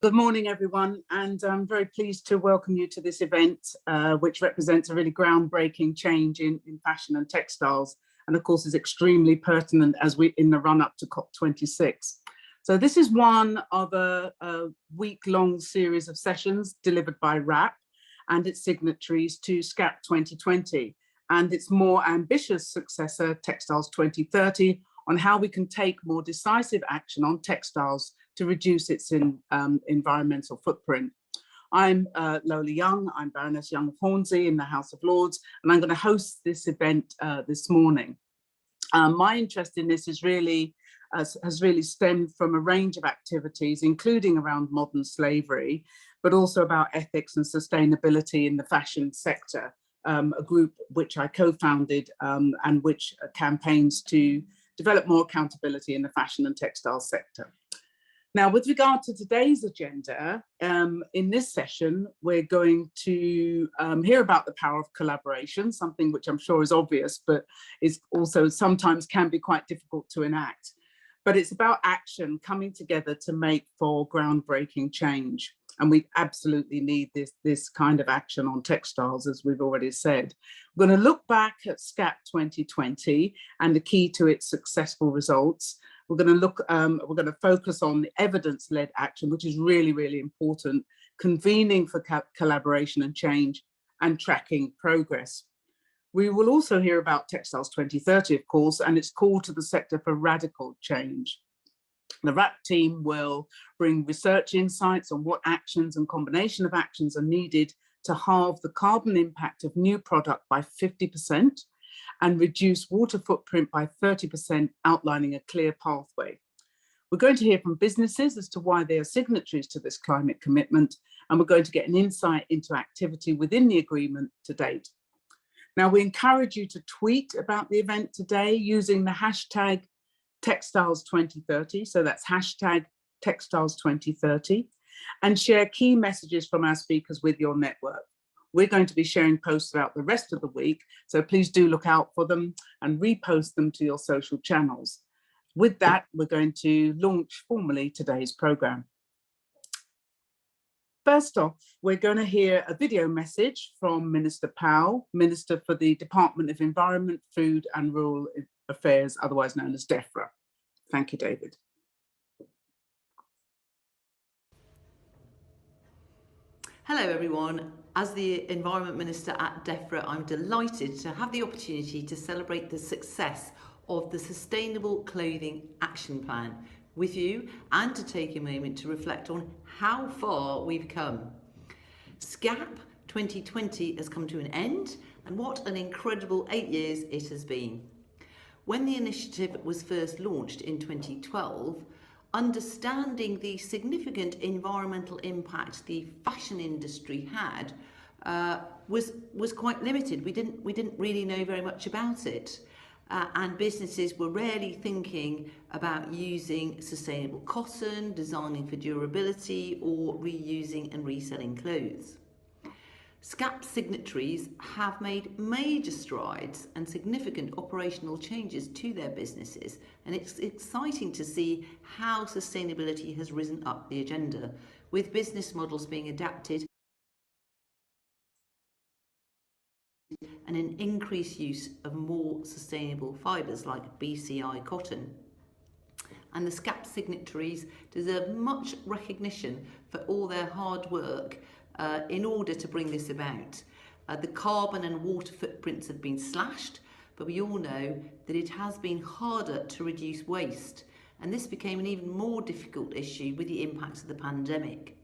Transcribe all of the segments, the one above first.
Good morning, everyone, and I'm very pleased to welcome you to this event, which represents a really groundbreaking change in fashion and textiles, and of course is extremely pertinent as we in the run-up to COP26. So this is one of a week-long series of sessions delivered by RAP and its signatories to SCAP 2020, and its more ambitious successor, Textiles 2030, on how we can take more decisive action on textiles to reduce its environmental footprint. I'm Lola Young, I'm Baroness Young of Hornsey in the House of Lords, and I'm going to host this event this morning. My interest in this is has really stemmed from a range of activities, including around modern slavery, but also about ethics and sustainability in the fashion sector, a group which I co-founded and which campaigns to develop more accountability in the fashion and textile sector. Now, with regard to today's agenda, in this session, we're going to hear about the power of collaboration, something which I'm sure is obvious, but is also sometimes can be quite difficult to enact. But it's about action coming together to make for groundbreaking change. And we absolutely need this kind of action on textiles, as we've already said. We're going to look back at SCAP 2020 and the key to its successful results. We're going to focus on the evidence-led action, which is really, really important, convening for collaboration and change, and tracking progress. We will also hear about Textiles 2030, of course, and its call to the sector for radical change. The RAP team will bring research insights on what actions and combination of actions are needed to halve the carbon impact of new product by 50% and reduce water footprint by 30%, outlining a clear pathway. We're going to hear from businesses as to why they are signatories to this climate commitment, and we're going to get an insight into activity within the agreement to date. Now, we encourage you to tweet about the event today using the hashtag Textiles 2030, so that's hashtag Textiles 2030, and share key messages from our speakers with your network. We're going to be sharing posts throughout the rest of the week, so please do look out for them and repost them to your social channels. With that, we're going to launch formally today's programme. First off, we're going to hear a video message from Minister Powell, Minister for the Department of Environment, Food and Rural Affairs, otherwise known as DEFRA. Thank you, David. Hello everyone. As the Environment Minister at DEFRA, I'm delighted to have the opportunity to celebrate the success of the Sustainable Clothing Action Plan with you and to take a moment to reflect on how far we've come. SCAP 2020 has come to an end, and what an incredible 8 years it has been. When the initiative was first launched in 2012, understanding the significant environmental impact the fashion industry had was quite limited. We didn't really know very much about it. And businesses were rarely thinking about using sustainable cotton, designing for durability, or reusing and reselling clothes. SCAP signatories have made major strides and significant operational changes to their businesses, and it's exciting to see how sustainability has risen up the agenda, with business models being adapted and an increased use of more sustainable fibres like BCI cotton. And the SCAP signatories deserve much recognition for all their hard work in order to bring this about. The carbon and water footprints have been slashed, but we all know that it has been harder to reduce waste, and this became an even more difficult issue with the impacts of the pandemic.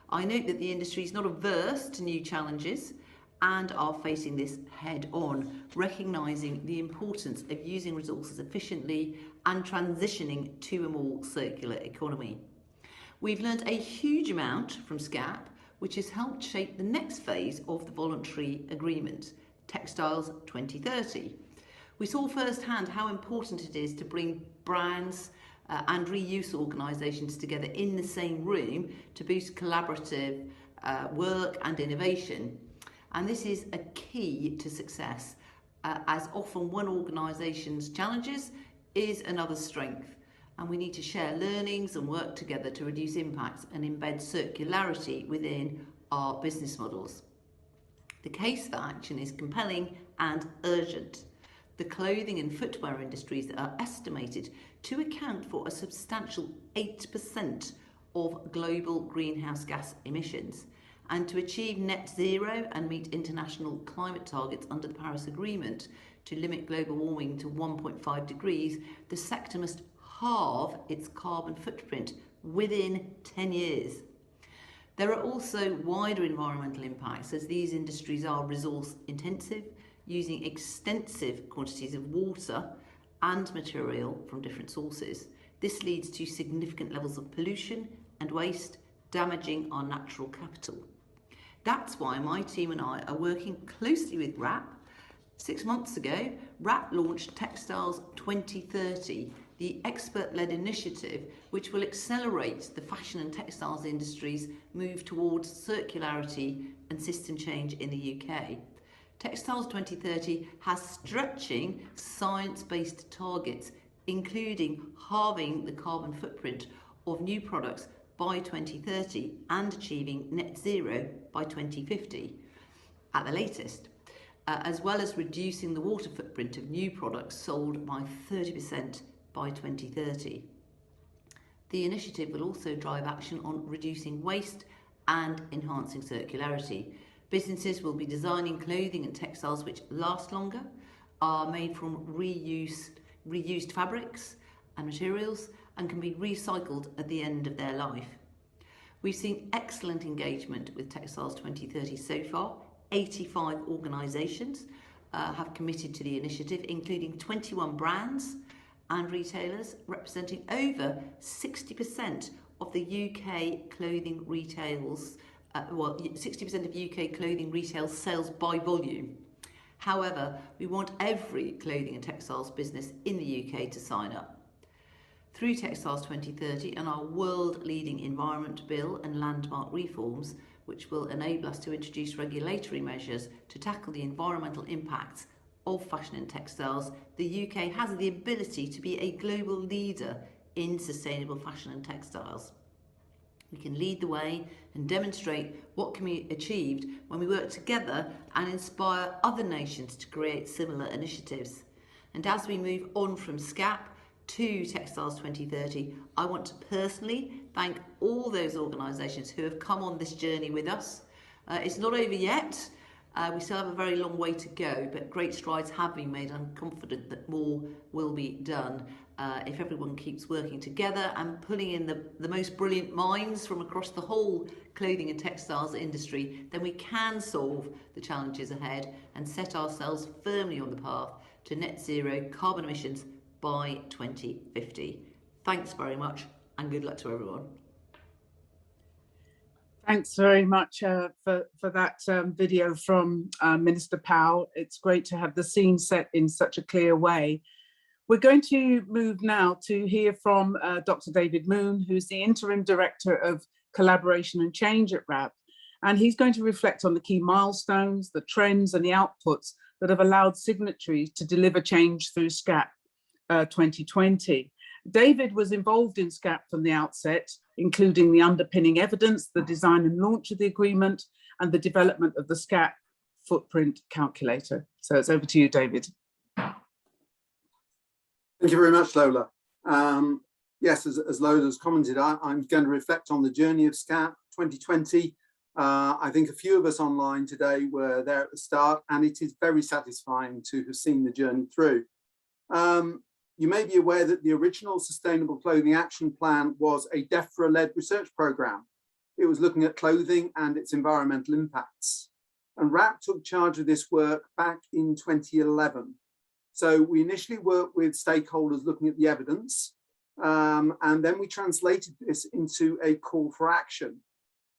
I note that the industry is not averse to new challenges and are facing this head on, recognising the importance of using resources efficiently and transitioning to a more circular economy. We've learned a huge amount from SCAP, which has helped shape the next phase of the voluntary agreement, Textiles 2030. We saw firsthand how important it is to bring brands and reuse organisations together in the same room to boost collaborative work and innovation. And this is a key to success, as often one organisation's challenges is another's strength. and we need to share learnings and work together to reduce impacts and embed circularity within our business models. The case for action is compelling and urgent. The clothing and footwear industries are estimated to account for a substantial 8% of global greenhouse gas emissions. And to achieve net zero and meet international climate targets under the Paris Agreement to limit global warming to 1.5 degrees, the sector must halve its carbon footprint within 10 years. There are also wider environmental impacts, as these industries are resource intensive, using extensive quantities of water and material from different sources. This leads to significant levels of pollution and waste, damaging our natural capital. That's why my team and I are working closely with RAP. 6 months ago, RAP launched Textiles 2030, the expert-led initiative which will accelerate the fashion and textiles industry's move towards circularity and system change in the UK. Textiles 2030 has stretching science-based targets, including halving the carbon footprint of new products by 2030 and achieving net zero by 2050 at the latest, as well as reducing the water footprint of new products sold by 30% by 2030. The initiative will also drive action on reducing waste and enhancing circularity. Businesses will be designing clothing and textiles which last longer, are made from reused fabrics and materials, and can be recycled at the end of their life. We've seen excellent engagement with Textiles 2030 so far. 85 organisations have committed to the initiative, including 21 brands and retailers representing over 60% of the UK clothing retails, 60% of UK clothing retail sales by volume. However, we want every clothing and textiles business in the UK to sign up. Through Textiles 2030 and our world-leading Environment Bill and landmark reforms, which will enable us to introduce regulatory measures to tackle the environmental impacts of fashion and textiles, the UK has the ability to be a global leader in sustainable fashion and textiles. We can lead the way and demonstrate what can be achieved when we work together and inspire other nations to create similar initiatives. And as we move on from SCAP to Textiles 2030, I want to personally thank all those organisations who have come on this journey with us. It's not over yet. We still have a very long way to go, but great strides have been made. I'm confident that more will be done if everyone keeps working together and pulling in the most brilliant minds from across the whole clothing and textiles industry. Then we can solve the challenges ahead and set ourselves firmly on the path to net zero carbon emissions by 2050. Thanks very much and good luck to everyone. Thanks very much for that video from Minister Powell. It's great to have the scene set in such a clear way. We're going to move now to hear from Dr. David Moon, who's the Interim Director of Collaboration and Change at RAP. And he's going to reflect on the key milestones, the trends and the outputs that have allowed signatories to deliver change through SCAP 2020. David was involved in SCAP from the outset, including the underpinning evidence, the design and launch of the agreement, and the development of the SCAP footprint calculator. So it's over to you, David. Thank you very much, Lola. Yes, as Lola has commented, I'm going to reflect on the journey of SCAP 2020. I think a few of us online today were there at the start, and it is very satisfying to have seen the journey through. You may be aware that the original Sustainable Clothing Action Plan was a DEFRA-led research programme. It was looking at clothing and its environmental impacts. And RAP took charge of this work back in 2011. So we initially worked with stakeholders looking at the evidence, and then we translated this into a call for action.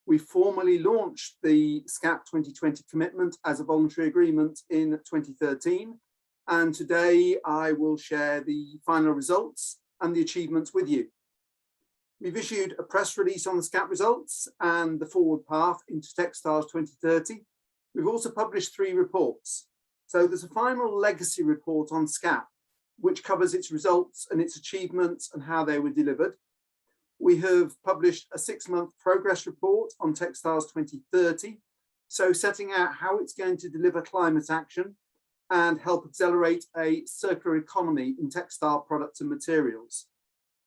We formally launched the SCAP 2020 commitment as a voluntary agreement in 2013. And today I will share the final results and the achievements with you. We've issued a press release on the SCAP results and the forward path into Textiles 2030. We've also published 3 reports. So there's a final legacy report on SCAP, which covers its results and its achievements and how they were delivered. We have published a 6-month progress report on Textiles 2030, so setting out how it's going to deliver climate action and help accelerate a circular economy in textile products and materials.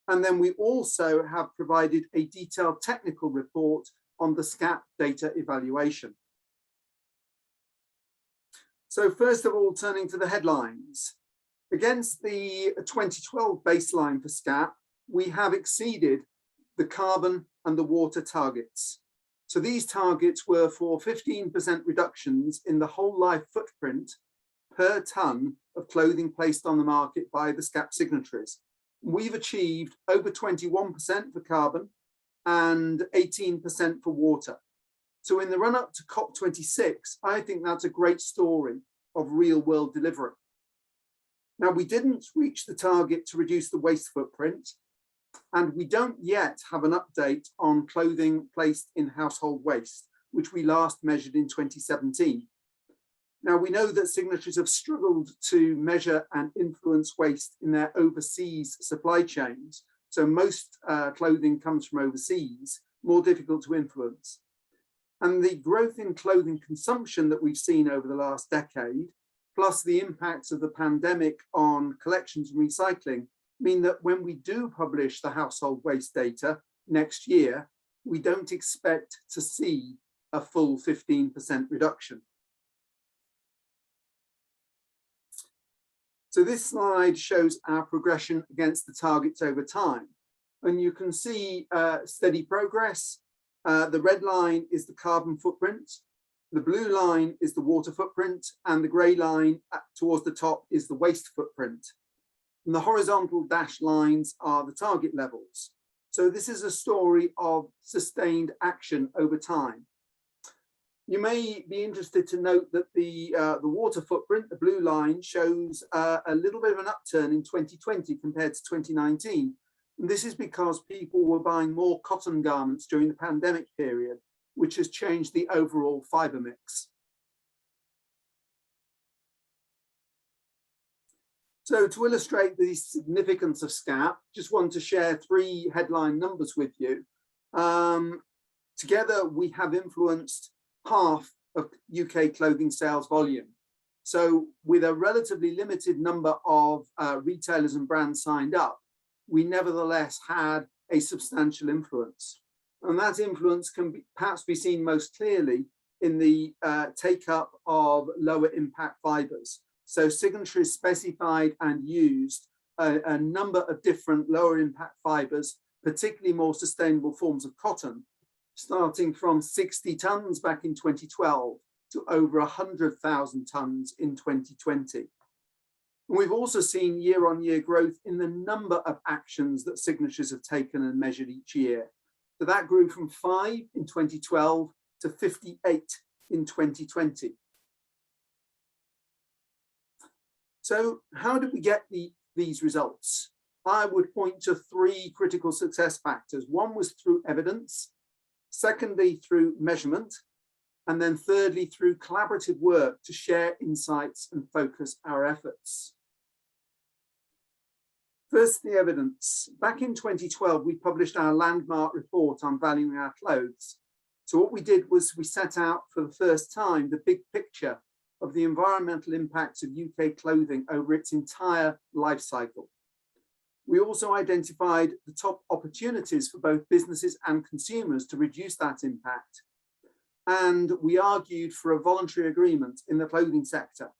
And then we also have provided a detailed technical report on the SCAP data evaluation. So first of all, turning to the headlines. Against the 2012 baseline for SCAP, we have exceeded the carbon and the water targets. So these targets were for 15% reductions in the whole life footprint per tonne of clothing placed on the market by the SCAP signatories. We've achieved over 21% for carbon and 18% for water. So in the run up to COP26, I think that's a great story of real world delivery. Now, we didn't reach the target to reduce the waste footprint, and we don't yet have an update on clothing placed in household waste, which we last measured in 2017. Now, we know that signatories have struggled to measure and influence waste in their overseas supply chains. So most clothing comes from overseas, more difficult to influence. And the growth in clothing consumption that we've seen over the last decade, plus the impacts of the pandemic on collections and recycling, mean that when we do publish the household waste data next year, we don't expect to see a full 15% reduction. So this slide shows our progression against the targets over time. And you can see steady progress. The red line is the carbon footprint. The blue line is the water footprint, and the grey line towards the top is the waste footprint. And the horizontal dashed lines are the target levels. So this is a story of sustained action over time. You may be interested to note that the water footprint, the blue line, shows a little bit of an upturn in 2020 compared to 2019. And this is because people were buying more cotton garments during the pandemic period, which has changed the overall fibre mix. So to illustrate the significance of SCAP, just want to share 3 headline numbers with you. Together, we have influenced half of UK clothing sales volume. So with a relatively limited number of retailers and brands signed up, we nevertheless had a substantial influence. And that influence can perhaps be seen most clearly in the take-up of lower impact fibres. So signatories specified and used a number of different lower impact fibres, particularly more sustainable forms of cotton, starting from 60 tonnes back in 2012 to over 100,000 tonnes in 2020. And we've also seen year-on-year growth in the number of actions that signatories have taken and measured each year. So that grew from 5 in 2012 to 58 in 2020. So how did we get these results? I would point to 3 critical success factors. One was through evidence, secondly through measurement, and then thirdly through collaborative work to share insights and focus our efforts. First, the evidence. Back in 2012, we published our landmark report on valuing our clothes. So what we did was we set out for the first time the big picture of the environmental impacts of UK clothing over its entire life cycle. We also identified the top opportunities for both businesses and consumers to reduce that impact. And we argued for a voluntary agreement in the clothing sector.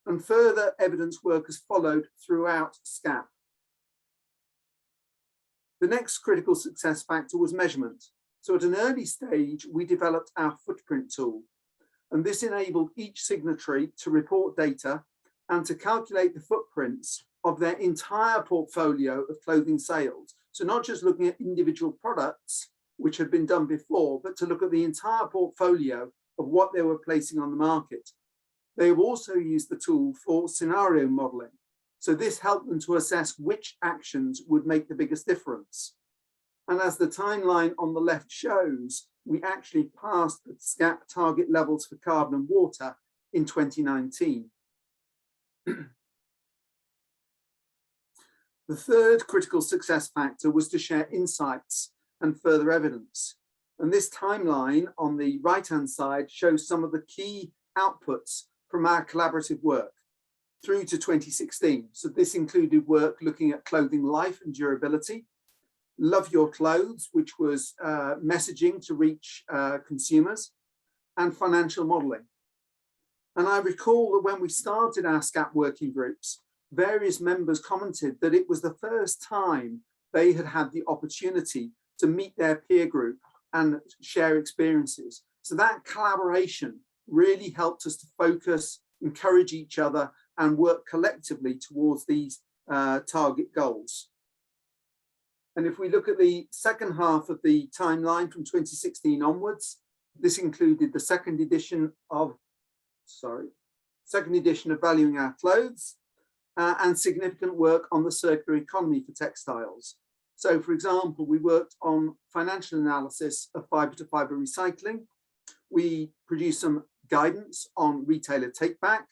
And further evidence work has followed throughout SCAP. The next critical success factor was measurement. So at an early stage, we developed our footprint tool. And this enabled each signatory to report data and to calculate the footprints of their entire portfolio of clothing sales. So not just looking at individual products, which had been done before, but to look at the entire portfolio of what they were placing on the market. They have also used the tool for scenario modeling. So this helped them to assess which actions would make the biggest difference. And as the timeline on the left shows, we actually passed the SCAP target levels for carbon and water in 2019. The third critical success factor was to share insights and further evidence. And this timeline on the right-hand side shows some of the key outputs from our collaborative work through to 2016. So this included work looking at clothing life and durability, Love Your Clothes, which was messaging to reach consumers, and financial modelling. And I recall that when we started our SCAP working groups, various members commented that it was the first time they had had the opportunity to meet their peer group and share experiences. So that collaboration really helped us to focus, encourage each other, and work collectively towards these target goals. And if we look at the second half of the timeline from 2016 onwards, this included the second edition of Valuing Our Clothes, and significant work on the circular economy for textiles. So, for example, we worked on financial analysis of fibre-to-fibre recycling. We produced some guidance on retailer take-back.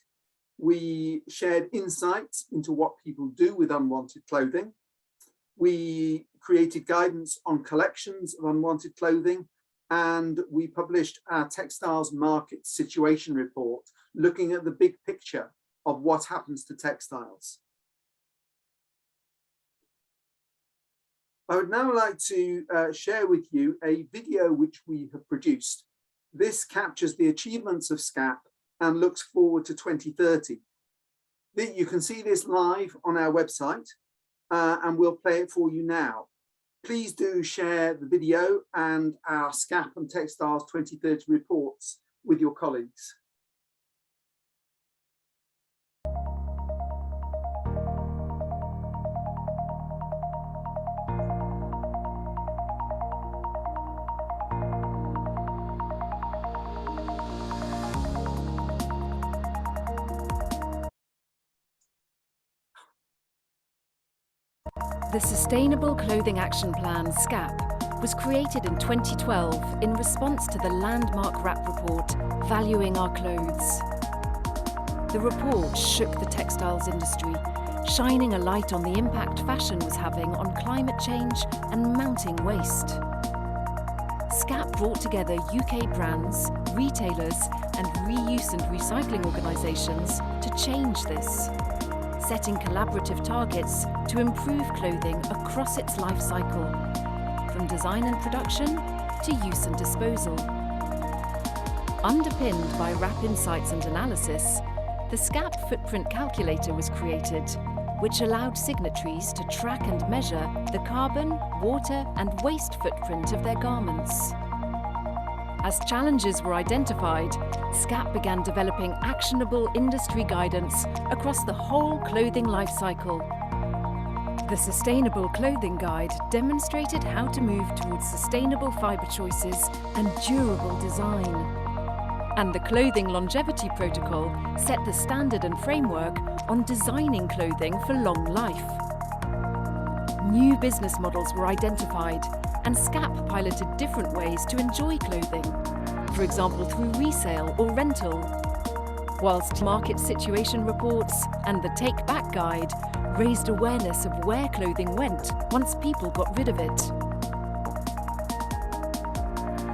We shared insights into what people do with unwanted clothing. We created guidance on collections of unwanted clothing, and we published our textiles market situation report, looking at the big picture of what happens to textiles. I would now like to share with you a video which we have produced. This captures the achievements of SCAP and looks forward to 2030. You can see this live on our website, and we'll play it for you now. Please do share the video and our SCAP and Textiles 2030 reports with your colleagues. The Sustainable Clothing Action Plan, SCAP, was created in 2012 in response to the landmark RAP report, Valuing Our Clothes. The report shook the textiles industry, shining a light on the impact fashion was having on climate change and mounting waste. SCAP brought together UK brands, retailers, and reuse and recycling organisations to change this, setting collaborative targets to improve clothing across its life cycle, from design and production to use and disposal. Underpinned by RAP insights and analysis, the SCAP Footprint Calculator was created, which allowed signatories to track and measure the carbon, water, and waste footprint of their garments. As challenges were identified, SCAP began developing actionable industry guidance across the whole clothing life cycle. The Sustainable Clothing Guide demonstrated how to move towards sustainable fibre choices and durable design. And the Clothing Longevity Protocol set the standard and framework on designing clothing for long life. New business models were identified, and SCAP piloted different ways to enjoy clothing, for example through resale or rental, whilst market situation reports and the Take Back Guide raised awareness of where clothing went once people got rid of it.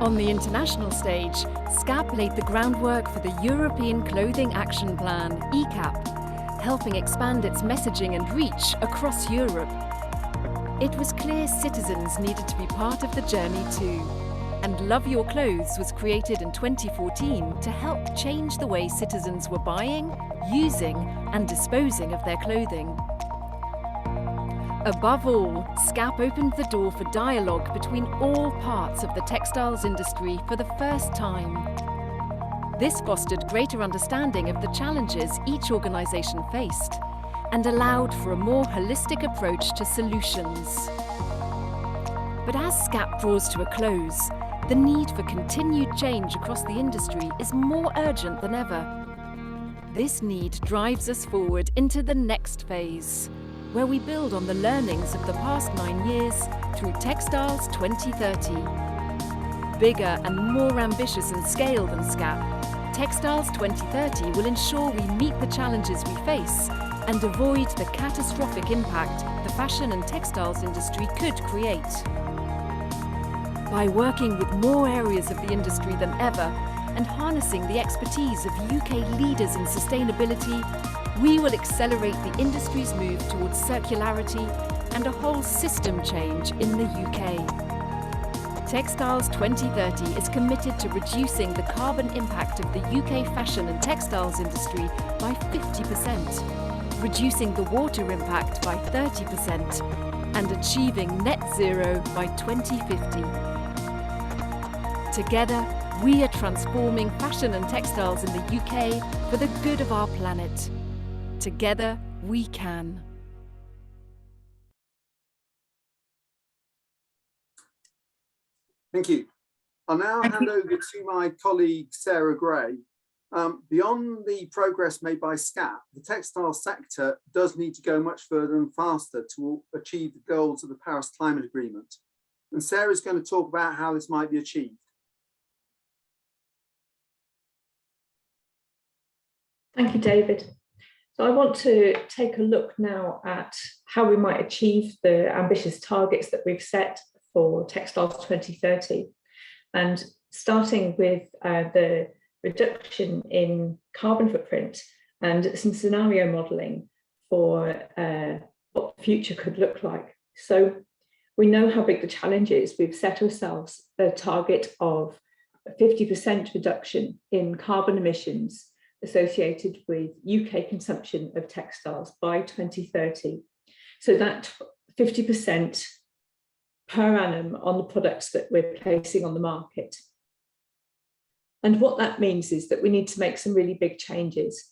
On the international stage, SCAP laid the groundwork for the European Clothing Action Plan, ECAP, helping expand its messaging and reach across Europe. It was clear citizens needed to be part of the journey too, and Love Your Clothes was created in 2014 to help change the way citizens were buying, using, and disposing of their clothing. Above all, SCAP opened the door for dialogue between all parts of the textiles industry for the first time. This fostered greater understanding of the challenges each organisation faced and allowed for a more holistic approach to solutions. But as SCAP draws to a close, the need for continued change across the industry is more urgent than ever. This need drives us forward into the next phase, where we build on the learnings of the past 9 years through Textiles 2030. Bigger and more ambitious in scale than SCAP, Textiles 2030 will ensure we meet the challenges we face and avoid the catastrophic impact the fashion and textiles industry could create. By working with more areas of the industry than ever and harnessing the expertise of UK leaders in sustainability, we will accelerate the industry's move towards circularity and a whole system change in the UK. Textiles 2030 is committed to reducing the carbon impact of the UK fashion and textiles industry by 50%, reducing the water impact by 30%, and achieving net zero by 2050. Together, we are transforming fashion and textiles in the UK for the good of our planet. Together, we can. Thank you. I'll now hand over to my colleague, Sarah Gray. Beyond the progress made by SCAP, the textile sector does need to go much further and faster to achieve the goals of the Paris Climate Agreement. And Sarah is going to talk about how this might be achieved. Thank you, David. So I want to take a look now at how we might achieve the ambitious targets that we've set for Textiles 2030, and starting with the reduction in carbon footprint and some scenario modelling for what the future could look like. So we know how big the challenge is. We've set ourselves a target of a 50% reduction in carbon emissions associated with UK consumption of textiles by 2030. So that 50% per annum on the products that we're placing on the market. And what that means is that we need to make some really big changes.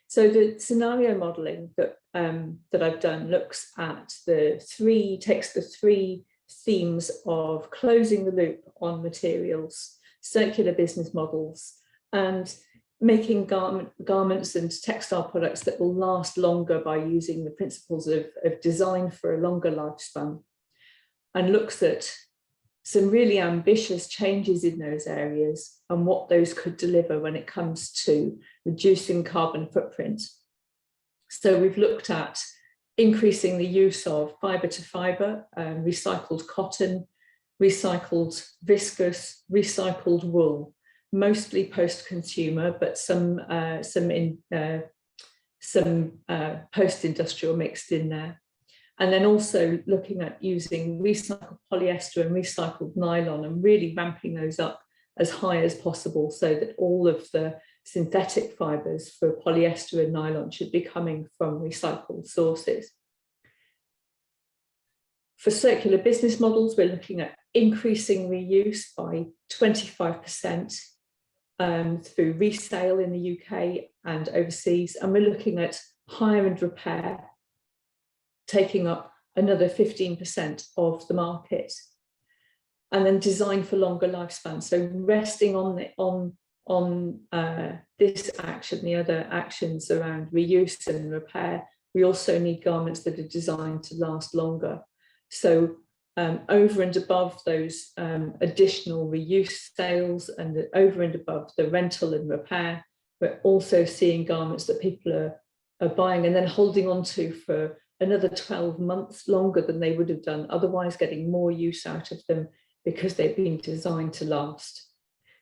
So the scenario modelling that I've done looks at takes the three themes of closing the loop on materials, circular business models, and making garments and textile products that will last longer by using the principles of design for a longer lifespan, and looks at some really ambitious changes in those areas and what those could deliver when it comes to reducing carbon footprint. So we've looked at increasing the use of fibre to fibre, recycled cotton, recycled viscose, recycled wool, mostly post-consumer, but some post-industrial mixed in there. And then also looking at using recycled polyester and recycled nylon and really ramping those up as high as possible so that all of the synthetic fibres for polyester and nylon should be coming from recycled sources. For circular business models, we're looking at increasing reuse by 25% through resale in the UK and overseas. And we're looking at hire and repair, taking up another 15% of the market, and then design for longer lifespan. So resting on this action, the other actions around reuse and repair, we also need garments that are designed to last longer. So over and above those additional reuse sales and over and above the rental and repair, we're also seeing garments that people are buying and then holding on to for another 12 months longer than they would have done otherwise, getting more use out of them because they've been designed to last.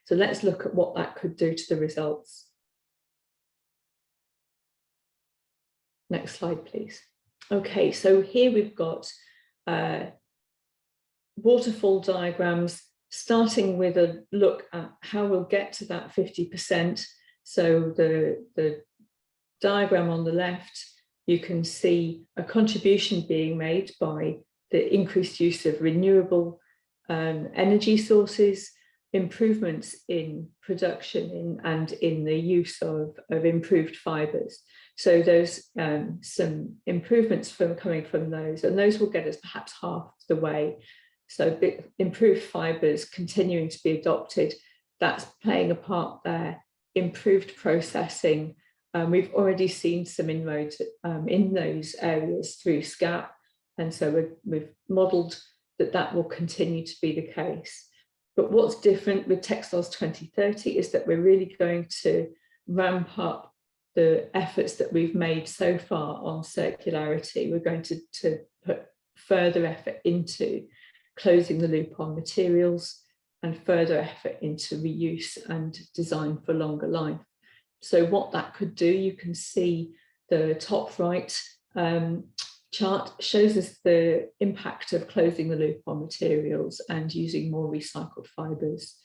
So let's look at what that could do to the results. Next slide, please. Okay, so here we've got waterfall diagrams starting with a look at how we'll get to that 50%. So the diagram on the left, you can see a contribution being made by the increased use of renewable energy sources, improvements in production and in the use of improved fibres. So there's some improvements coming from those, and those will get us perhaps half the way. So improved fibres continuing to be adopted, that's playing a part there. Improved processing, we've already seen some inroads in those areas through SCAP, and so we've modelled that will continue to be the case. But what's different with Textiles 2030 is that we're really going to ramp up the efforts that we've made so far on circularity, we're going to put further effort into closing the loop on materials and further effort into reuse and design for longer life. So what that could do, you can see the top right chart shows us the impact of closing the loop on materials and using more recycled fibres.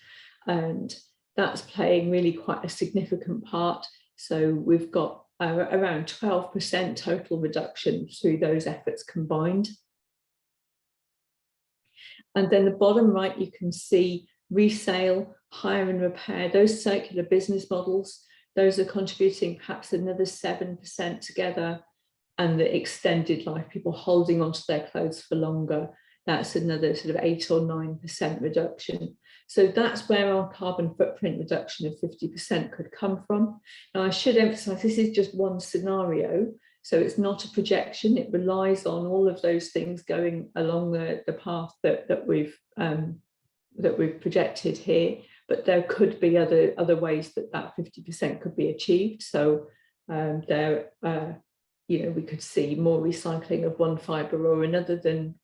And that's playing really quite a significant part. So we've got around 12% total reduction through those efforts combined. And then the bottom right, you can see resale, hire and repair, those circular business models, those are contributing perhaps another 7% together. And the extended life, people holding onto their clothes for longer, that's another sort of 8 or 9% reduction. So that's where our carbon footprint reduction of 50% could come from. Now, I should emphasize this is just one scenario. So it's not a projection. It relies on all of those things going along the path that we've projected here. But there could be other ways that 50% could be achieved. So we could see more recycling of one fibre or another than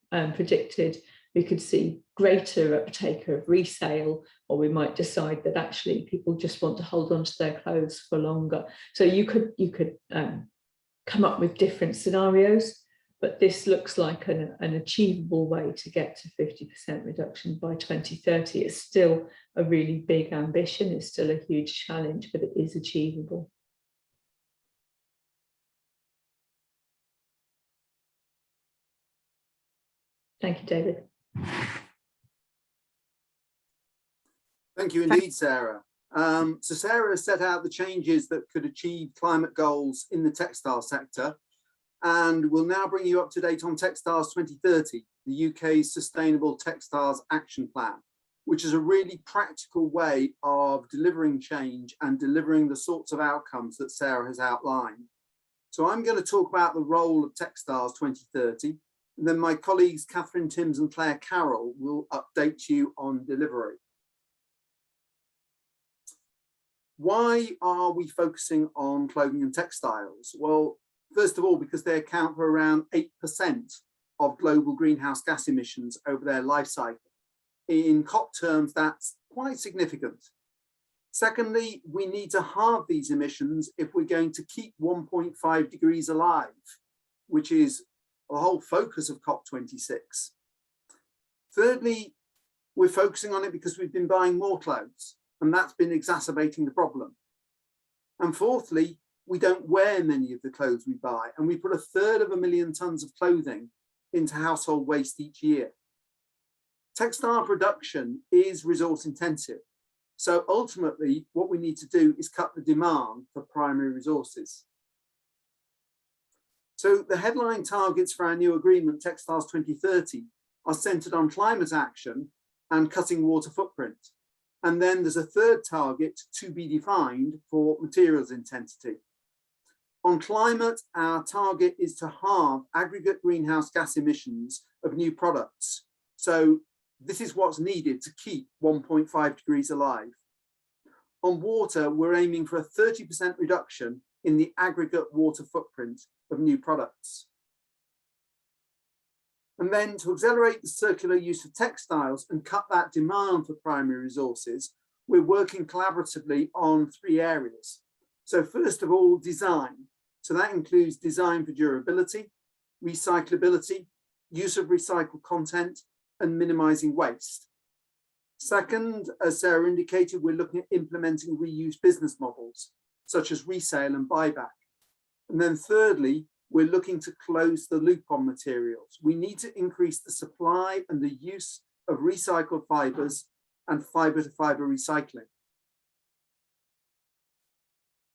predicted. We could see greater uptake of resale, or we might decide that actually people just want to hold on to their clothes for longer. So you could come up with different scenarios, but this looks like an achievable way to get to 50% reduction by 2030. It's still a really big ambition. It's still a huge challenge, but it is achievable. Thank you, David. Thank you indeed, Sarah. So Sarah has set out the changes that could achieve climate goals in the textile sector, and we'll now bring you up to date on Textiles 2030, the UK's Sustainable Textiles Action Plan, which is a really practical way of delivering change and delivering the sorts of outcomes that Sarah has outlined. So I'm going to talk about the role of Textiles 2030, and then my colleagues Catherine Timms and Claire Carroll will update you on delivery. Why are we focusing on clothing and textiles? Well, first of all, because they account for around 8% of global greenhouse gas emissions over their life cycle. In COP terms, that's quite significant. Secondly, we need to halve these emissions if we're going to keep 1.5 degrees alive, which is the whole focus of COP26. Thirdly, we're focusing on it because we've been buying more clothes, and that's been exacerbating the problem. And fourthly, we don't wear many of the clothes we buy, and we put 1/3 of a million tons of clothing into household waste each year. Textile production is resource intensive. So ultimately, what we need to do is cut the demand for primary resources. So the headline targets for our new agreement, Textiles 2030, are centered on climate action and cutting water footprint. And then there's a third target to be defined for materials intensity. On climate, our target is to halve aggregate greenhouse gas emissions of new products. So this is what's needed to keep 1.5 degrees alive. On water, we're aiming for a 30% reduction in the aggregate water footprint of new products. And then to accelerate the circular use of textiles and cut that demand for primary resources, we're working collaboratively on 3 areas. So first of all, design. So that includes design for durability, recyclability, use of recycled content, and minimizing waste. Second, as Sarah indicated, we're looking at implementing reuse business models, such as resale and buyback. And then thirdly, we're looking to close the loop on materials. We need to increase the supply and the use of recycled fibers and fiber-to-fiber recycling.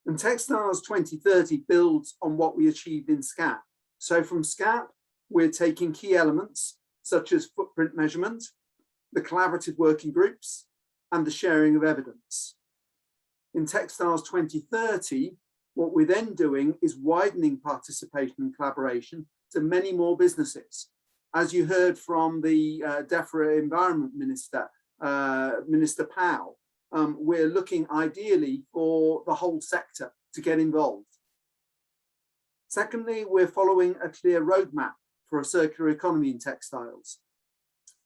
And Textiles 2030 builds on what we achieved in SCAP. So from SCAP, we're taking key elements such as footprint measurement, the collaborative working groups, and the sharing of evidence. In Textiles 2030, what we're then doing is widening participation and collaboration to many more businesses. As you heard from the DEFRA Environment Minister, Minister Powell, we're looking ideally for the whole sector to get involved. Secondly, we're following a clear roadmap for a circular economy in textiles.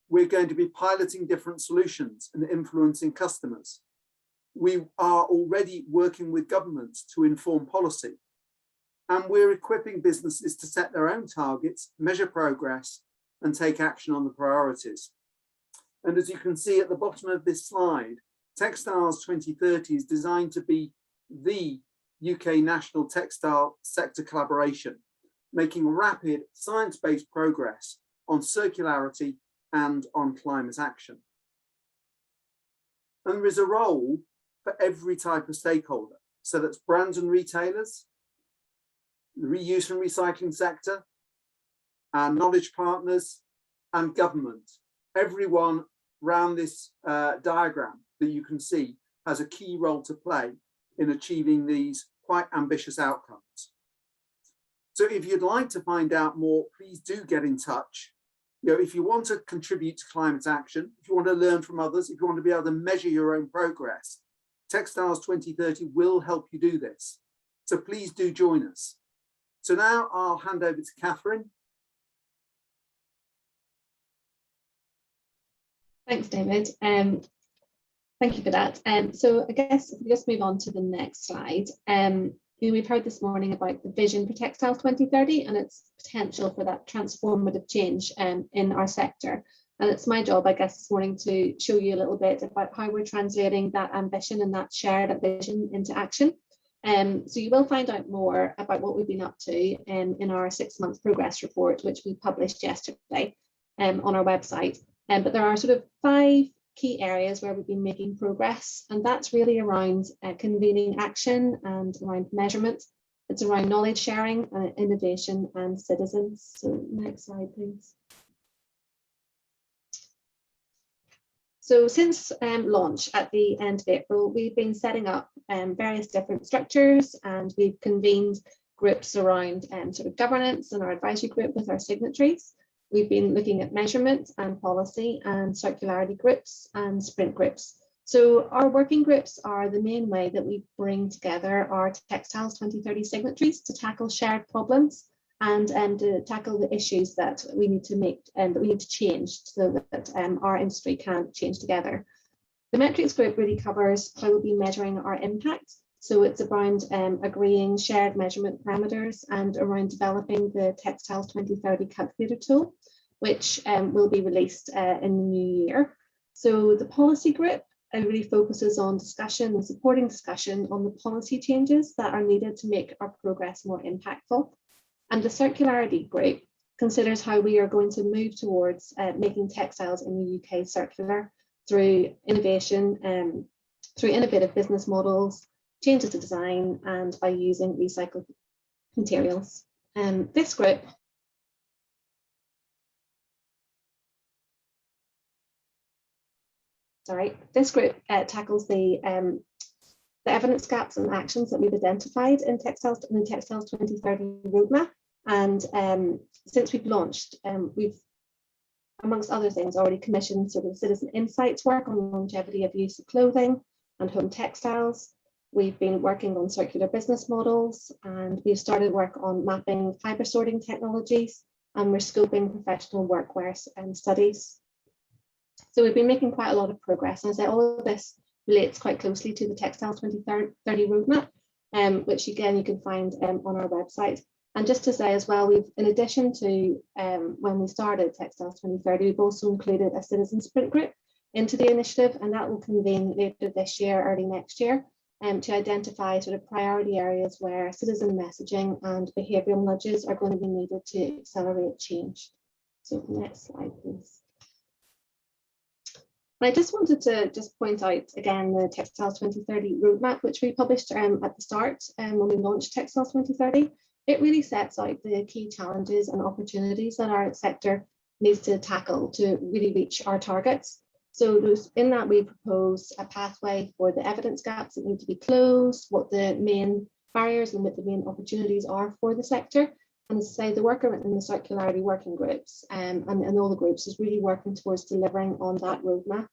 We're going to be piloting different solutions and influencing customers. We are already working with governments to inform policy, and we're equipping businesses to set their own targets, measure progress, and take action on the priorities. And as you can see at the bottom of this slide, Textiles 2030 is designed to be the UK national textile sector collaboration, making rapid science-based progress on circularity and on climate action. And there is a role for every type of stakeholder. So that's brands and retailers, the reuse and recycling sector, our knowledge partners, and government. Everyone around this diagram that you can see has a key role to play in achieving these quite ambitious outcomes. So if you'd like to find out more, please do get in touch. You know, if you want to contribute to climate action, if you want to learn from others, if you want to be able to measure your own progress, Textiles 2030 will help you do this. So please do join us. So now I'll hand over to Catherine. Thanks, David. Thank you for that. So I guess if we just move on to the next slide. We've heard this morning about the vision for Textiles 2030 and its potential for that transformative change in our sector. And it's my job, I guess, this morning to show you a little bit about how we're translating that ambition and that shared vision into action. So you will find out more about what we've been up to in our 6-month progress report, which we published yesterday on our website. But there are sort of 5 key areas where we've been making progress, and that's really around convening action and around measurement. It's around knowledge sharing and innovation and citizens. So next slide, please. So since launch at the end of April, we've been setting up various different structures, and we've convened groups around sort of governance and our advisory group with our signatories. We've been looking at measurement and policy and circularity groups and sprint groups. So our working groups are the main way that we bring together our Textiles 2030 signatories to tackle shared problems and to tackle the issues that we need to make and that we need to change so that our industry can change together. The metrics group really covers how we'll be measuring our impact. So it's around agreeing shared measurement parameters and around developing the Textiles 2030 calculator tool, which will be released in the new year. So the policy group really focuses on discussion and supporting discussion on the policy changes that are needed to make our progress more impactful. And the circularity group considers how we are going to move towards making textiles in the UK circular through innovation, through innovative business models, changes to design, and by using recycled materials. This group tackles the evidence gaps and actions that we've identified in the Textiles 2030 roadmap. And since we've launched, we've, amongst other things, already commissioned sort of citizen insights work on longevity of use of clothing and home textiles. We've been working on circular business models, and we've started work on mapping fibre sorting technologies, and we're scoping professional workwear studies. So we've been making quite a lot of progress. And I say all of this relates quite closely to the Textiles 2030 roadmap, which again you can find on our website. And just to say as well, we've, in addition to when we started Textiles 2030, we've also included a citizen sprint group into the initiative, and that will convene later this year, early next year, to identify sort of priority areas where citizen messaging and behavioural nudges are going to be needed to accelerate change. So next slide, please. And I just wanted to just point out again the Textiles 2030 roadmap, which we published at the start when we launched Textiles 2030. It really sets out the key challenges and opportunities that our sector needs to tackle to really reach our targets. So in that we propose a pathway for the evidence gaps that need to be closed, what the main barriers and what the main opportunities are for the sector. And as I say, the work in the circularity working groups and all the groups is really working towards delivering on that roadmap.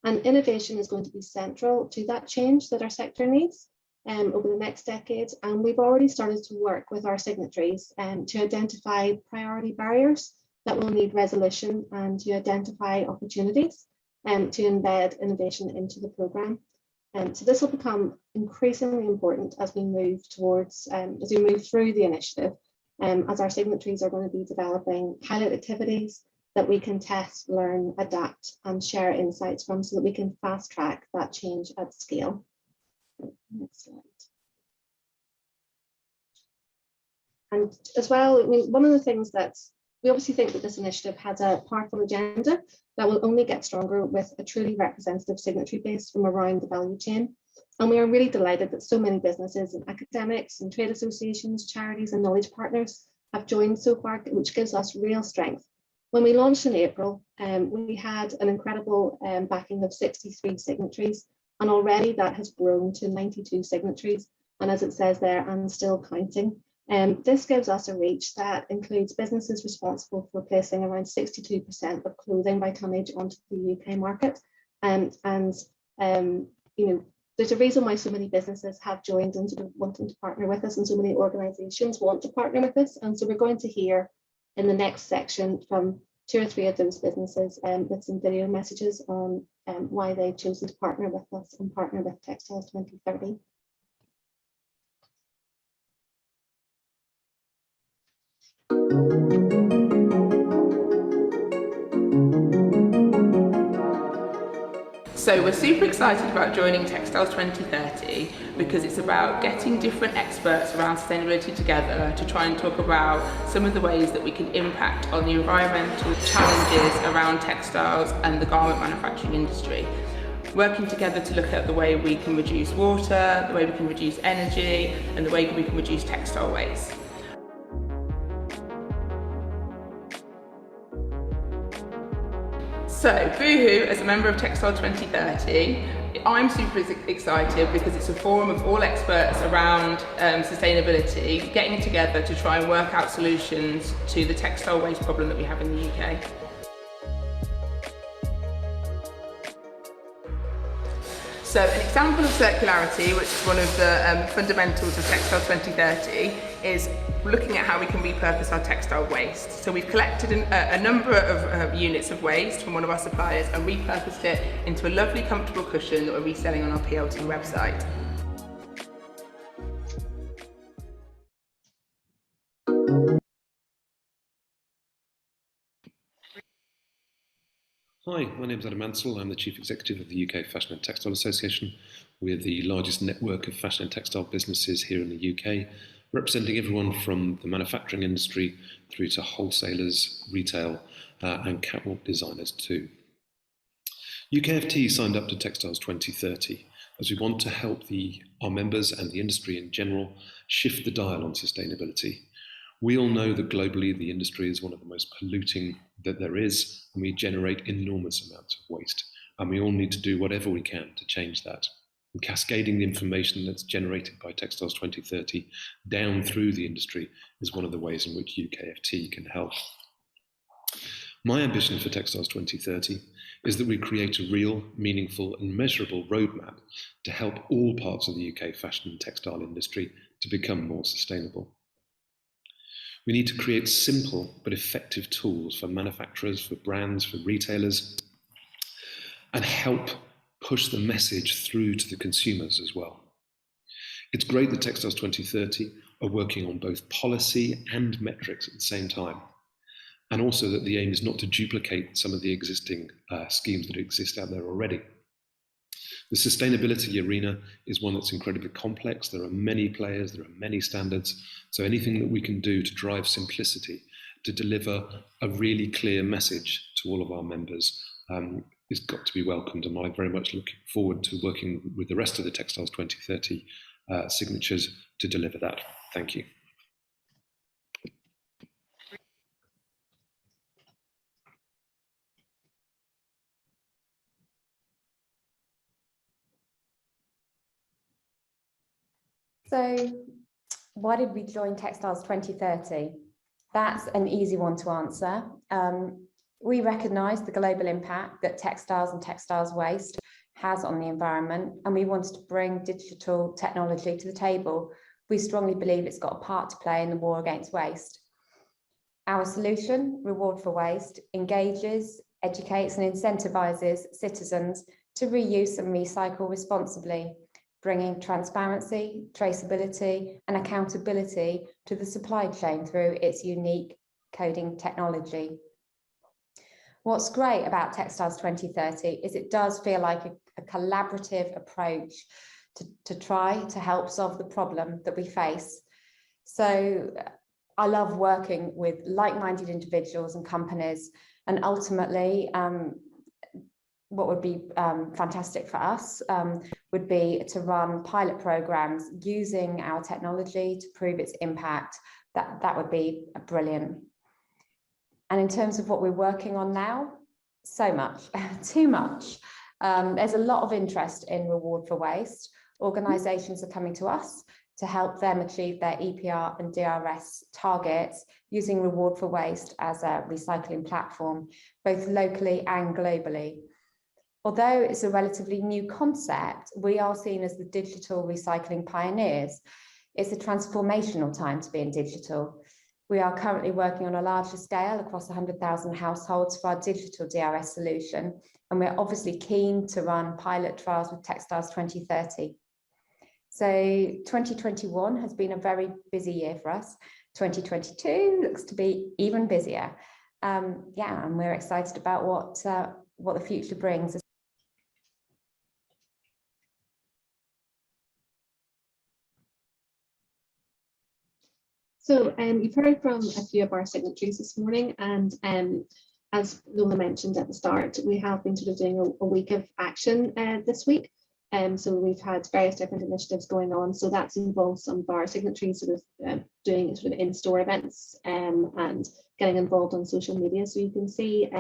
And innovation is going to be central to that change that our sector needs. over the next decade. And we've already started to work with our signatories to identify priority barriers that will need resolution and to identify opportunities to embed innovation into the programme. So this will become increasingly important as we move towards, as we move through the initiative, as our signatories are going to be developing pilot activities that we can test, learn, adapt, and share insights from, so that we can fast track that change at scale. Next slide. And as well, I mean, one of the things that we obviously think that this initiative has a powerful agenda that will only get stronger with a truly representative signatory base from around the value chain. And we are really delighted that so many businesses and academics and trade associations, charities and knowledge partners have joined so far, which gives us real strength. When we launched in April, we had an incredible backing of 63 signatories, and already that has grown to 92 signatories. And as it says there, and still counting. This gives us a reach that includes businesses responsible for placing around 62% of clothing by tonnage onto the UK market. You know, there's a reason why so many businesses have joined and sort of wanting to partner with us, and so many organisations want to partner with us. And so we're going to hear in the next section from 2 or 3 of those businesses with some video messages on why they've chosen to partner with us and partner with Textiles 2030. So we're super excited about joining Textiles 2030 because it's about getting different experts around sustainability together to try and talk about some of the ways that we can impact on the environmental challenges around textiles and the garment manufacturing industry. Working together to look at the way we can reduce water, the way we can reduce energy, and the way we can reduce textile waste. So, Boohoo, as a member of Textile 2030, I'm super excited because it's a forum of all experts around sustainability getting together to try and work out solutions to the textile waste problem that we have in the UK. So an example of circularity, which is one of the fundamentals of Textile 2030, is looking at how we can repurpose our textile waste. So we've collected a number of units of waste from one of our suppliers and repurposed it into a lovely comfortable cushion that we're reselling on our PLT website. Hi, my name is Adam Mansell. I'm the Chief Executive of the UK Fashion and Textile Association. We're the largest network of fashion and textile businesses here in the UK, representing everyone from the manufacturing industry through to wholesalers, retail and catwalk designers too. UKFT signed up to Textiles 2030 as we want to help our members and the industry in general shift the dial on sustainability. We all know that globally the industry is one of the most polluting that there is, and we generate enormous amounts of waste. And we all need to do whatever we can to change that. And cascading the information that's generated by Textiles 2030 down through the industry is one of the ways in which UKFT can help. My ambition for Textiles 2030 is that we create a real, meaningful and measurable roadmap to help all parts of the UK fashion and textile industry to become more sustainable. We need to create simple but effective tools for manufacturers, for brands, for retailers, and help push the message through to the consumers as well. It's great that Textiles 2030 are working on both policy and metrics at the same time, and also that the aim is not to duplicate some of the existing schemes that exist out there already. The sustainability arena is one that's incredibly complex. There are many players, there are many standards. So anything that we can do to drive simplicity, to deliver a really clear message to all of our members is got to be welcomed. And I'm very much looking forward to working with the rest of the Textiles 2030 signatures to deliver that. Thank you. So why did we join Textiles 2030? That's an easy one to answer. We recognise the global impact that textiles and textiles waste has on the environment, and we wanted to bring digital technology to the table. We strongly believe it's got a part to play in the war against waste. Our solution, Reward for Waste, engages, educates and incentivises citizens to reuse and recycle responsibly, bringing transparency, traceability and accountability to the supply chain through its unique coding technology. What's great about Textiles 2030 is it does feel like a collaborative approach to try to help solve the problem that we face. So I love working with like-minded individuals and companies, and ultimately what would be fantastic for us would be to run pilot programs using our technology to prove its impact. That would be brilliant. And in terms of what we're working on now, so much, too much. There's a lot of interest in Reward for Waste. Organisations are coming to us to help them achieve their EPR and DRS targets using Reward for Waste as a recycling platform, both locally and globally. Although it's a relatively new concept, we are seen as the digital recycling pioneers. It's a transformational time to be in digital. We are currently working on a larger scale across 100,000 households for our digital DRS solution, and we're obviously keen to run pilot trials with Textiles 2030. So 2021 has been a very busy year for us. 2022 looks to be even busier. And we're excited about what the future brings. So you've heard from a few of our signatories this morning, and as Lola mentioned at the start, we have been sort of doing a week of action this week. So we've had various different initiatives going on. So that's involved some of our signatories sort of doing sort of in-store events and getting involved on social media. So you can see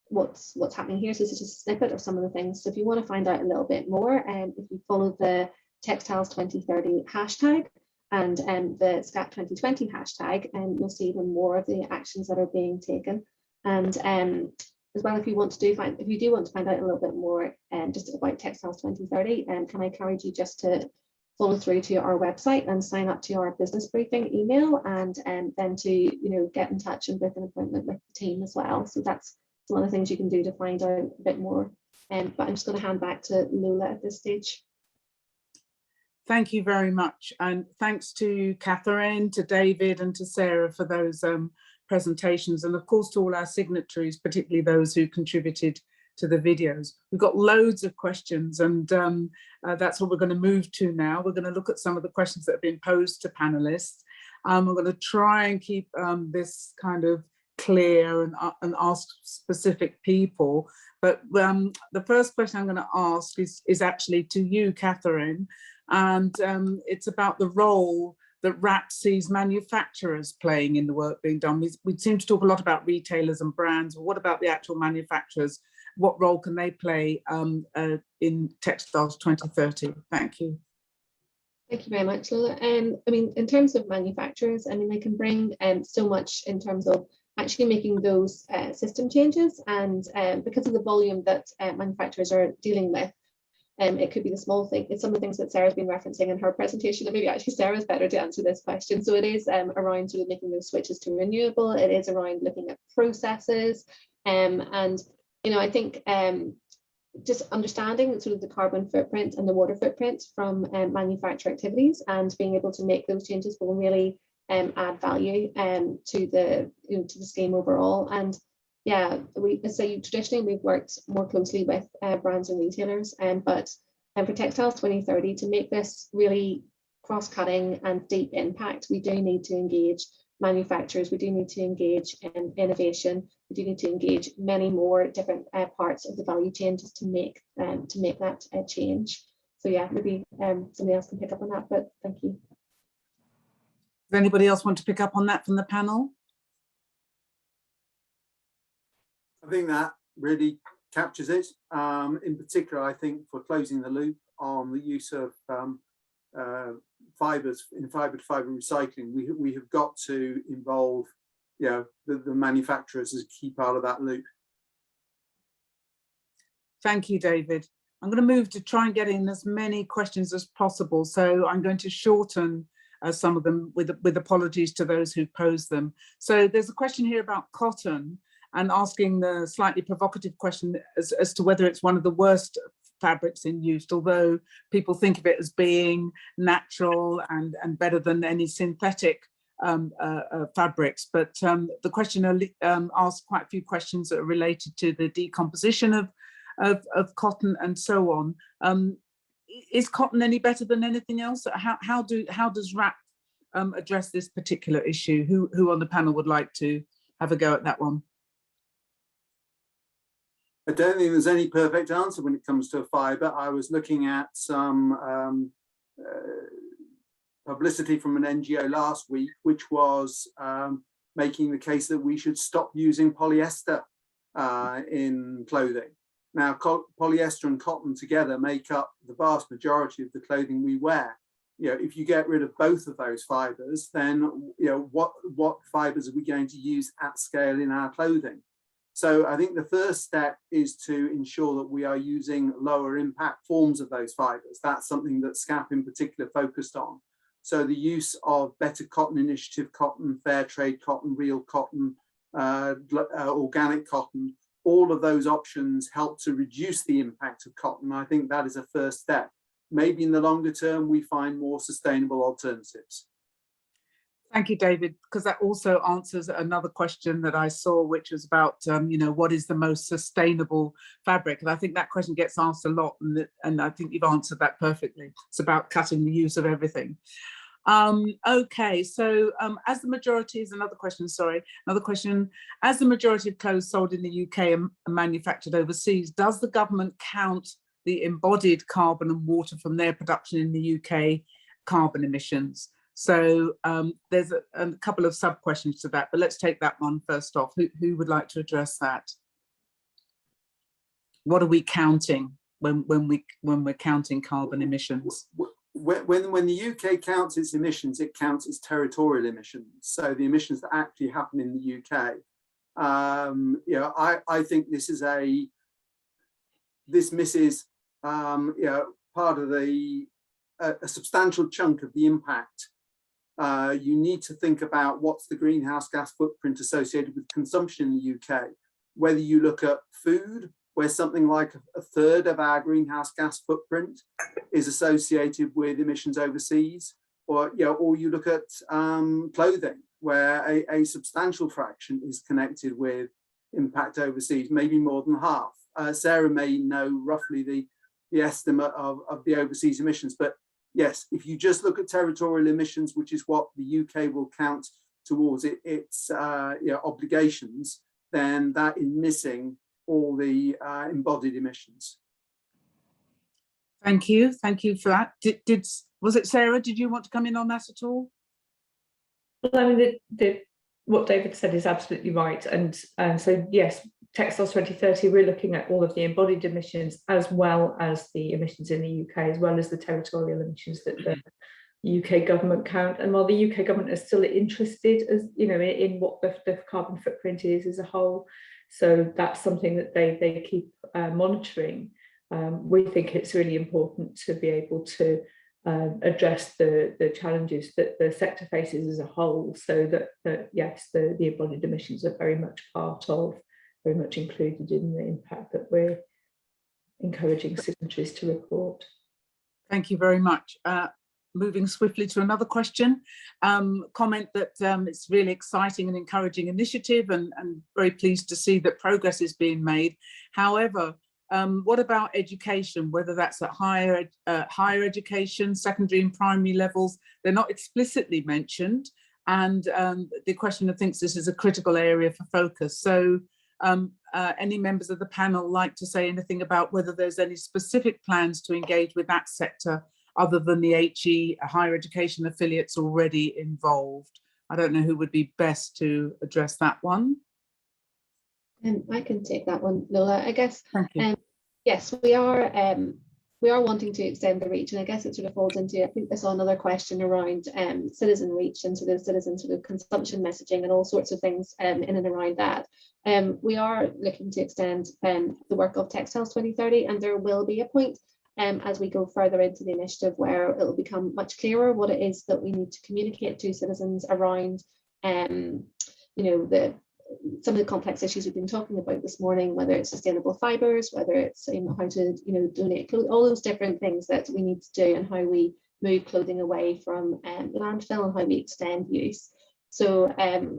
what's happening here. So this is just a snippet of some of the things. So if you want to find out a little bit more, if you follow the Textiles 2030 hashtag and the SCAP 2020 hashtag, you'll see even more of the actions that are being taken. And as well, if you do want to find out a little bit more just about Textiles 2030, can I encourage you just to follow through to our website and sign up to our business briefing email, and then to get in touch and book an appointment with the team as well. So that's one of the things you can do to find out a bit more. But I'm just going to hand back to Lola at this stage. Thank you very much, and thanks to Catherine, to David and to Sarah for those presentations, and of course to all our signatories, particularly those who contributed to the videos. We've got loads of questions, and that's what we're going to move to now. We're going to look at some of the questions that have been posed to panelists. We're going to try and keep this kind of clear and ask specific people. But the first question I'm going to ask is actually to you, Catherine, and it's about the role that RAP sees manufacturers playing in the work being done. We seem to talk a lot about retailers and brands. What about the actual manufacturers? What role can they play in Textiles 2030? Thank you. Thank you very much, Lola. I mean, in terms of manufacturers, I mean, they can bring so much in terms of actually making those system changes, and because of the volume that manufacturers are dealing with, it could be the small thing. It's some of the things that Sarah's been referencing in her presentation, and maybe actually Sarah's better to answer this question. So it is around sort of making those switches to renewable. It is around looking at processes, and I think just understanding sort of the carbon footprint and the water footprint from manufacturer activities, and being able to make those changes will really add value to the scheme overall. And yeah, traditionally we've worked more closely with brands and retailers, but for Textiles 2030, to make this really cross-cutting and deep impact, we do need to engage manufacturers, we do need to engage in innovation, we do need to engage many more different parts of the value chain just to make that change. So yeah, maybe somebody else can pick up on that, but thank you. Does anybody else want to pick up on that from the panel? I think that really captures it. In particular, I think for closing the loop on the use of fibres in fibre-to-fibre recycling, we have got to involve the manufacturers as a key part of that loop. Thank you, David. I'm going to move to try and get in as many questions as possible. So I'm going to shorten some of them with apologies to those who posed them. So there's a question here about cotton, and asking the slightly provocative question as to whether it's one of the worst fabrics in use, although people think of it as being natural and better than any synthetic fabrics. But the questioner asked quite a few questions that are related to the decomposition of cotton and so on. Is cotton any better than anything else? How does wrap address this particular issue? Who on the panel would like to have a go at that one? I don't think there's any perfect answer when it comes to a fibre. I was looking at some publicity from an NGO last week, which was making the case that we should stop using polyester in clothing. Now, polyester and cotton together make up the vast majority of the clothing we wear. You know, if you get rid of both of those fibres, then what fibres are we going to use at scale in our clothing? So I think the first step is to ensure that we are using lower impact forms of those fibres. That's something that SCAP in particular focused on. So the use of Better Cotton Initiative cotton, fair trade cotton, real cotton, organic cotton, all of those options help to reduce the impact of cotton. I think that is a first step. Maybe in the longer term, we find more sustainable alternatives. Thank you, David, because that also answers another question that I saw, which was about, what is the most sustainable fabric? And I think that question gets asked a lot, and I think you've answered that perfectly. It's about cutting the use of everything. Okay, so as the majority is another question, as the majority of clothes sold in the UK are manufactured overseas, does the government count the embodied carbon and water from their production in the UK carbon emissions? So there's a couple of sub questions to that, but let's take that one first off. Who would like to address that? What are we counting when we're counting carbon emissions? When the UK counts its emissions, it counts its territorial emissions. So the emissions that actually happen in the UK. I think this misses part of a substantial chunk of the impact. You need to think about what's the greenhouse gas footprint associated with consumption in the UK. Whether you look at food, where something like a third of our greenhouse gas footprint is associated with emissions overseas, or you look at clothing, where a substantial fraction is connected with impact overseas, maybe more than half. Sarah may know roughly the estimate of the overseas emissions, but yes, if you just look at territorial emissions, which is what the UK will count towards its obligations, then that is missing all the embodied emissions. Thank you for that. Was it Sarah? Did you want to come in on that at all? Well, I mean, what David said is absolutely right, and so yes, Textiles 2030, we're looking at all of the embodied emissions as well as the emissions in the UK, as well as the territorial emissions that the UK government count. And while the UK government is still interested, as in what the carbon footprint is as a whole, so that's something that they keep monitoring. We think it's really important to be able to address the challenges that the sector faces as a whole, so that yes, the embodied emissions are very much very much included in the impact that we're encouraging signatories to report. Thank you very much. Moving swiftly to another question, comment that it's really exciting and encouraging initiative, and very pleased to see that progress is being made. However, what about education, whether that's at higher education, secondary and primary levels? They're not explicitly mentioned, and the questioner thinks this is a critical area for focus. So any members of the panel like to say anything about whether there's any specific plans to engage with that sector other than the HE higher education affiliates already involved? I don't know who would be best to address that one. I can take that one, Lola, I guess. Thank you. Yes, we are we are wanting to extend the reach, and I guess it sort of falls into, I think I saw another question around citizen reach and sort of citizen sort of consumption messaging and all sorts of things in and around that. We are looking to extend the work of Textiles 2030, and there will be a point as we go further into the initiative where it will become much clearer what it is that we need to communicate to citizens around you know, some of the complex issues we've been talking about this morning, whether it's sustainable fibers, whether it's how to donate clothes, all those different things that we need to do, and how we move clothing away from landfill and how we extend use. So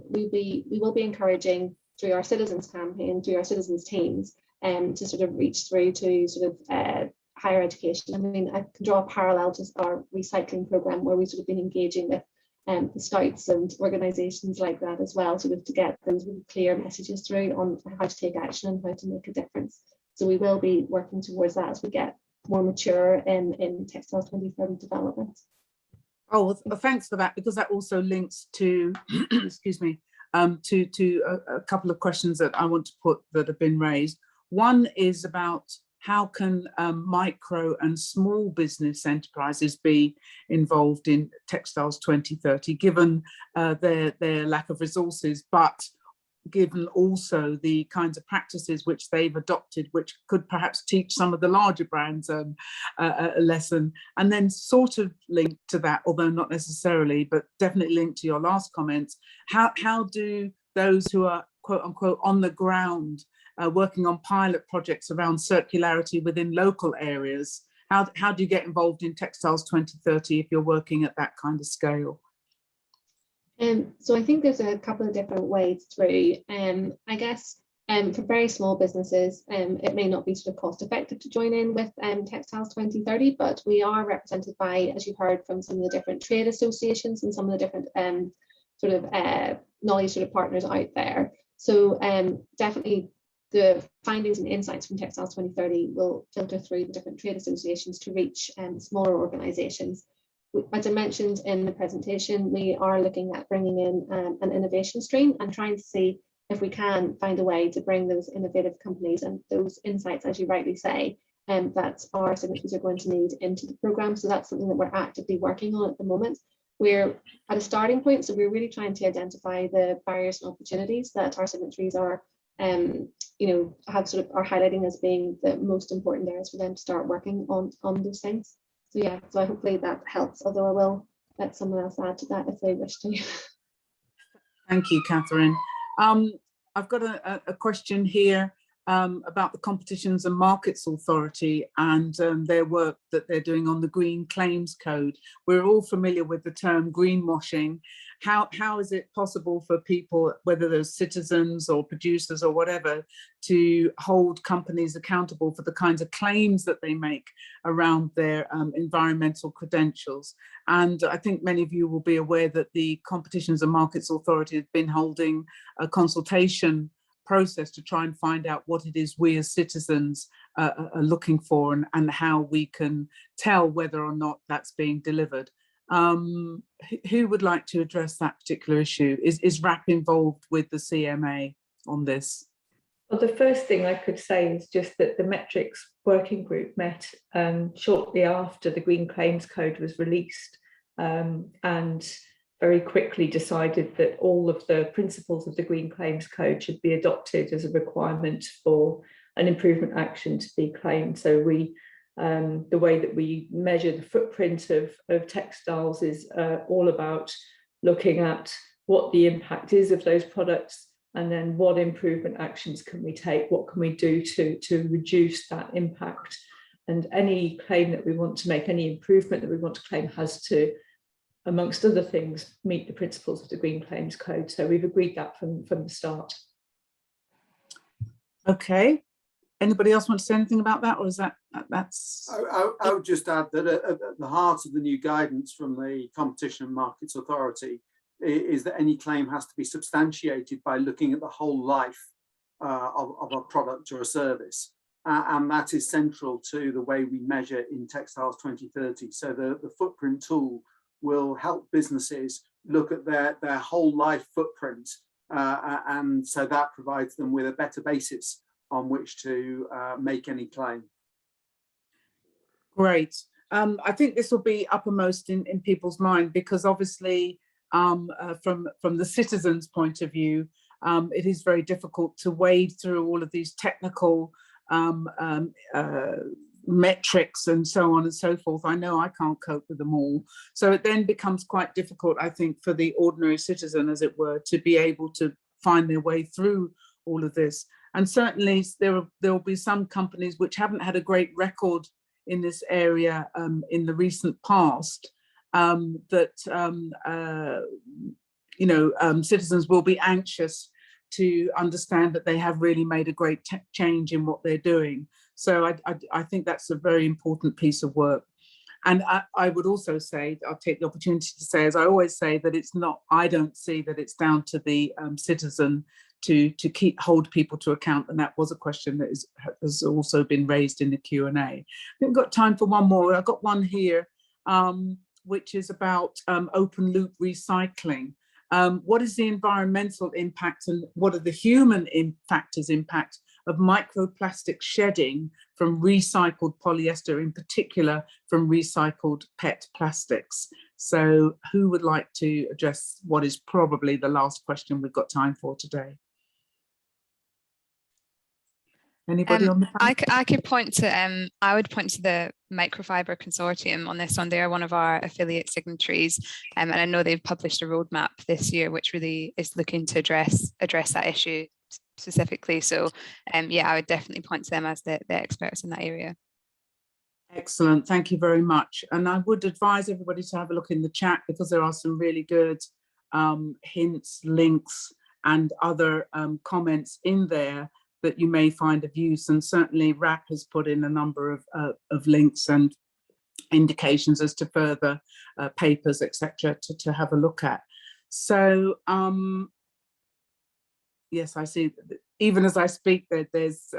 we will be encouraging through our citizens campaign, through our citizens teams, to sort of reach through to sort of higher education. I mean, I can draw a parallel to our recycling program where we've sort of been engaging with the Scouts and organisations like that as well, sort of to get those really clear messages through on how to take action and how to make a difference. So we will be working towards that as we get more mature in Textiles 2030 development. Oh, well, thanks for that, because that also links to, excuse me, to a couple of questions that I want to put that have been raised. One is about how can micro and small business enterprises be involved in Textiles 2030, given their lack of resources, but given also the kinds of practices which they've adopted, which could perhaps teach some of the larger brands a lesson. And then sort of linked to that, although not necessarily, but definitely linked to your last comments, how do those who are quote unquote on the ground working on pilot projects around circularity within local areas, how do you get involved in Textiles 2030 if you're working at that kind of scale? So I think there's a couple of different ways through. I guess for very small businesses, it may not be sort of cost effective to join in with Textiles 2030, but we are represented by, as you've heard, from some of the different trade associations and some of the different sort of knowledge sort of partners out there. So definitely the findings and insights from Textiles 2030 will filter through the different trade associations to reach smaller organisations. As I mentioned in the presentation, we are looking at bringing in an innovation stream and trying to see if we can find a way to bring those innovative companies and those insights, as you rightly say, that our signatories are going to need into the programme. So that's something that we're actively working on at the moment. We're at a starting point, so we're really trying to identify the barriers and opportunities that our signatories are are highlighting as being the most important areas for them to start working on those things. So yeah, so hopefully that helps, although I will let someone else add to that if they wish to. Thank you, Catherine. I've got a question here about the Competitions and Markets Authority and their work that they're doing on the Green Claims Code. We're all familiar with the term greenwashing. How is it possible for people, whether they're citizens or producers or whatever, to hold companies accountable for the kinds of claims that they make around their environmental credentials? And I think many of you will be aware that the Competitions and Markets Authority has been holding a consultation process to try and find out what it is we as citizens are looking for and how we can tell whether or not that's being delivered. Who would like to address that particular issue? Is RAP involved with the CMA on this? Well, the first thing I could say is just that the metrics working group met shortly after the Green Claims Code was released and very quickly decided that all of the principles of the Green Claims Code should be adopted as a requirement for an improvement action to be claimed. So the way that we measure the footprint of textiles is all about looking at what the impact is of those products, and then what improvement actions can we take, what can we do to reduce that impact. And any claim that we want to make, any improvement that we want to claim has to, amongst other things, meet the principles of the Green Claims Code. So we've agreed that from the start. Okay. Anybody else want to say anything about that, or is that's? I would just add that at the heart of the new guidance from the Competition and Markets Authority is that any claim has to be substantiated by looking at the whole life of a product or a service. And that is central to the way we measure in Textiles 2030. So the footprint tool will help businesses look at their whole life footprint. And so that provides them with a better basis on which to make any claim. Great. I think this will be uppermost in people's mind, because obviously from the citizens' point of view, it is very difficult to wade through all of these technical metrics and so on and so forth. I know I can't cope with them all. So it then becomes quite difficult, I think, for the ordinary citizen, as it were, to be able to find their way through all of this. And certainly there will be some companies which haven't had a great record in this area in the recent past, that citizens will be anxious to understand that they have really made a great change in what they're doing. So I think that's a very important piece of work. And I would also say, I'll take the opportunity to say, as I always say, that it's not, I don't see that it's down to the citizen to hold people to account. And that was a question that has also been raised in the Q&A. I think we've got time for one more. I've got one here, which is about open loop recycling. What is the environmental impact and what are the human factors impact of microplastic shedding from recycled polyester, in particular from recycled PET plastics? So who would like to address what is probably the last question we've got time for today? Anybody on the panel? I could point to I would point to the Microfiber Consortium on this one. They're one of our affiliate signatories, and I know they've published a roadmap this year which really is looking to address that issue specifically. So yeah, I would definitely point to them as the experts in that area. Excellent, thank you very much. And I would advise everybody to have a look in the chat, because there are some really good hints, links and other comments in there that you may find of use. And certainly RAP has put in a number of links and indications as to further papers, etc., to have a look at. So yes, I see, even as I speak, there's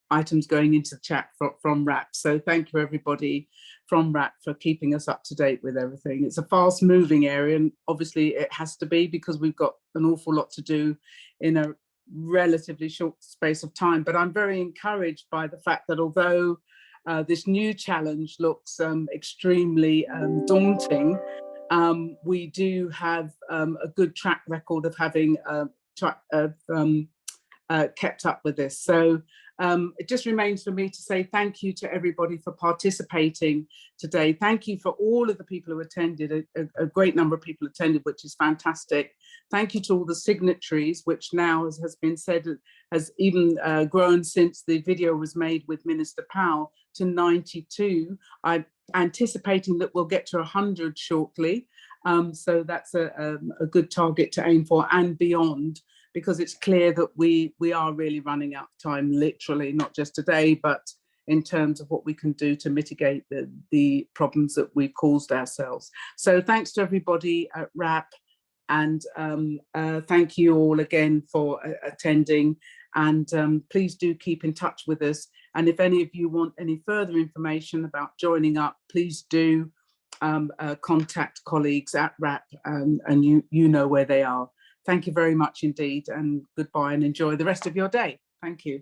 items going into the chat from RAP. So thank you everybody from RAP for keeping us up to date with everything. It's a fast moving area, and obviously it has to be, because we've got an awful lot to do in a relatively short space of time. But I'm very encouraged by the fact that although this new challenge looks extremely daunting, we do have a good track record of having kept up with this. So it just remains for me to say thank you to everybody for participating today. Thank you for all of the people who attended. A great number of people attended, which is fantastic. Thank you to all the signatories, which now, as has been said, has even grown since the video was made with Minister Powell to 92. I'm anticipating that we'll get to 100 shortly. So that's a good target to aim for and beyond, because it's clear that we are really running out of time, literally, not just today, but in terms of what we can do to mitigate the problems that we've caused ourselves. So thanks to everybody at RAP, and thank you all again for attending, and please do keep in touch with us. And if any of you want any further information about joining up, please do contact colleagues at RAP, and you know where they are. Thank you very much indeed, and goodbye, and enjoy the rest of your day. Thank you.